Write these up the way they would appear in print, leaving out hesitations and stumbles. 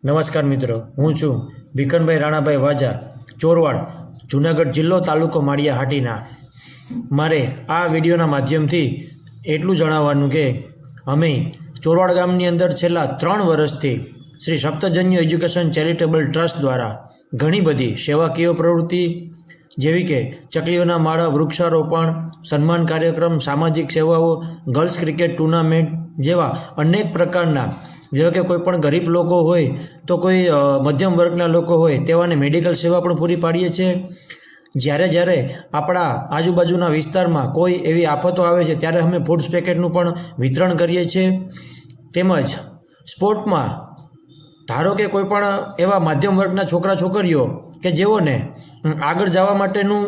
નમસ્કાર મિત્રો, હું છું ભીખનભાઈ રાણાભાઈ વાજા, ચોરવાડ, જૂનાગઢ જિલ્લો, તાલુકો માળિયા હાટીના. મારે આ વિડીયોના માધ્યમથી એટલું જણાવવાનું કે અમે ચોરવાડ ગામની અંદર છેલ્લા 3 વર્ષથી શ્રી સપ્તજન્ય એજ્યુકેશન ચેરિટેબલ ટ્રસ્ટ દ્વારા ઘણી બધી સેવાકીય પ્રવૃત્તિ જેવી કે ચકલીઓના માળા, વૃક્ષારોપણ, સન્માન કાર્યક્રમ, સામાજિક સેવાઓ, ગર્લ્સ ક્રિકેટ ટુર્નામેન્ટ જેવા અનેક પ્રકારના, જેવા કે કોઈ પણ ગરીબ લોકો હોય તો કોઈ મધ્યમ વર્ગના લોકો હોય તેવાને મેડિકલ સેવા પણ પૂરી પાડીએ છીએ. જ્યારે આપણા આજુબાજુના વિસ્તારમાં કોઈ એવી આફતો આવે છે ત્યારે અમે ફૂડ્સ પેકેટનું પણ વિતરણ કરીએ છીએ. તેમજ સ્પોર્ટમાં ધારો કે કોઈ પણ એવા મધ્યમ વર્ગના છોકરા છોકરીઓ કે જેઓને આગળ જવા માટેનું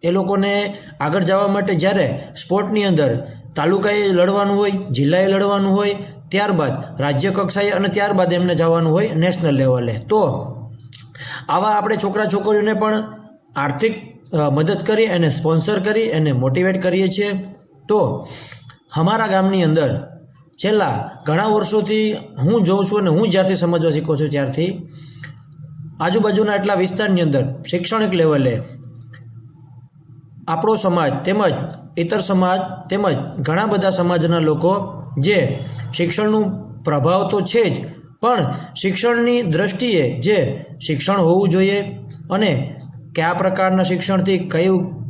એ લોકોને આગળ જવા માટે જ્યારે સ્પોર્ટની અંદર તાલુકાએ લડવાનું હોય, જિલ્લાએ લડવાનું હોય, ત્યારબાદ રાજ્ય કક્ષાએ અને ત્યારબાદ એમને જવાનું હોય નેશનલ લેવલે, તો આવા આપણે છોકરા છોકરીઓને પણ આર્થિક મદદ કરી અને સ્પોન્સર કરી અને મોટિવેટ કરીએ છીએ. તો અમારા ગામની અંદર છેલ્લા ઘણા વર્ષોથી હું જોઉં છું અને હું જ્યારથી સમજવા શીખું છું ત્યારથી આજુબાજુના એટલા વિસ્તારની અંદર શૈક્ષણિક લેવલે આપણો સમાજ તેમજ ઇતર સમાજ તેમજ ઘણા બધા સમાજના લોકો જે શિક્ષણનું પ્રભાવ તો છે જ, પણ શિક્ષણની દૃષ્ટિએ જે શિક્ષણ હોવું જોઈએ અને કયા પ્રકારના શિક્ષણથી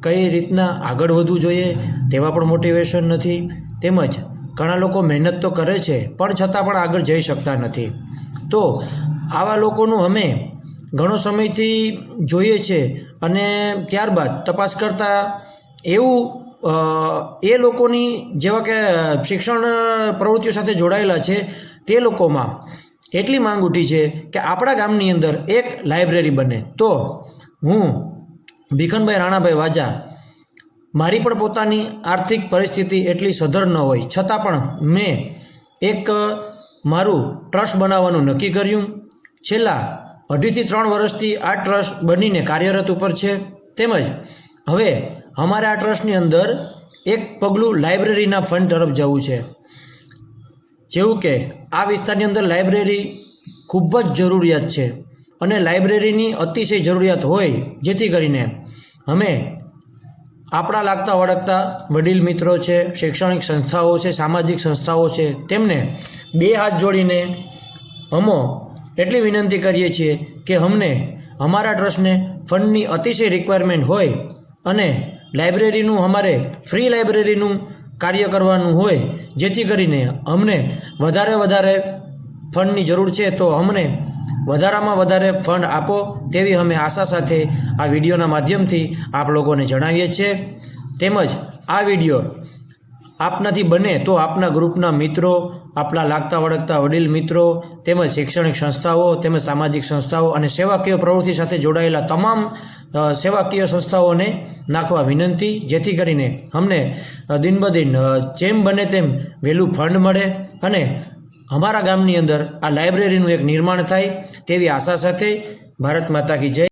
કઈ રીતના આગળ વધવું જોઈએ તેવા પણ મોટિવેશન નથી. તેમજ ઘણા લોકો મહેનત તો કરે છે પણ છતાં પણ આગળ જઈ શકતા નથી. તો આવા લોકોનું અમે ઘણો સમયથી જોઈએ છે અને ત્યારબાદ તપાસ કરતાં એવું એ લોકોની જેવા કે શિક્ષણ પ્રવૃત્તિઓ સાથે જોડાયેલા છે તે લોકોમાં એટલી માંગ ઉઠી છે કે આપણા ગામની અંદર એક લાઇબ્રેરી બને. તો હું ભીખનભાઈ રાણાભાઈ વાજા, મારી પણ પોતાની આર્થિક પરિસ્થિતિ એટલી સધર ન હોય છતાં પણ મેં એક મારું ટ્રસ્ટ બનાવવાનું નક્કી કર્યું. છેલ્લા 2.5 થી 3 વર્ષથી આ ટ્રસ્ટ બનીને કાર્યરત ઉપર છે. તેમજ હવે અમારે આ ટ્રસ્ટની અંદર એક પગલું લાઇબ્રેરીના ફંડ તરફ જવું છે. જેવું કે આ વિસ્તારની અંદર લાઇબ્રેરી ખૂબ જ જરૂરિયાત છે અને લાઇબ્રેરીની અતિશય જરૂરિયાત હોય, જેથી કરીને અમે આપણા લાગતા વળગતા વડીલ મિત્રો છે, શૈક્ષણિક સંસ્થાઓ છે, સામાજિક સંસ્થાઓ છે, તેમને 2 હાથ જોડીને અમો એટલી વિનંતી કરીએ છીએ કે અમને અમારા ટ્રસ્ટને ફંડની અતિશય રિક્વાયરમેન્ટ હોય અને લાઇબ્રેરીનું અમારે ફ્રી લાઇબ્રેરીનું કાર્ય કરવાનું હોય, જેથી કરીને અમને વધારે ફંડની જરૂર છે. તો અમને વધારામાં વધારે ફંડ આપો તેવી અમે આશા સાથે આ વિડીયોના માધ્યમથી આપ લોકોને જણાવીએ છીએ. તેમજ આ વિડીયો આપનાથી બને તો આપના ગ્રુપના મિત્રો, આપણા લાગતા વળગતા વડીલ મિત્રો તેમજ શૈક્ષણિક સંસ્થાઓ તેમજ સામાજિક સંસ્થાઓ અને સેવાકીય પ્રવૃત્તિ સાથે જોડાયેલા તમામ સેવાકીય સંસ્થાઓને નાખવા વિનંતી, જેથી કરીને અમને દિન બદિન જેમ બને તેમ વહેલું ફંડ મળે અને અમારા ગામની અંદર આ લાઇબ્રેરીનું એક નિર્માણ થાય તેવી આશા સાથે ભારત માતા કી જય.